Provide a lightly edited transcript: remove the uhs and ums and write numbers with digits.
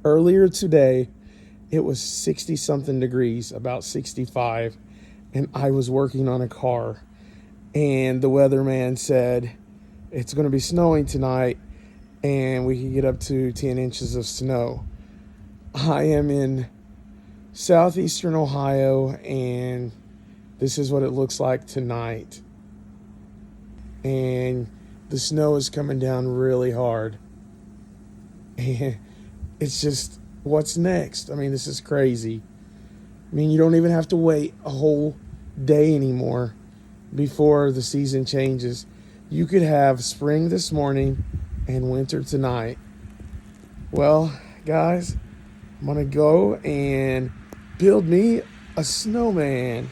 Earlier today, it was 60 something degrees, about 65, and I was working on a car. And the weatherman said it's going to be snowing tonight and we can get up to 10 inches of snow. I am in Southeastern Ohio, and this is what it looks like tonight. And the snow is coming down really hard. And it's just, what's next? I mean, this is crazy. I mean, you don't even have to wait a whole day anymore before the season changes. You could have spring this morning and winter tonight. Well, guys, I'm going to go and build me a snowman.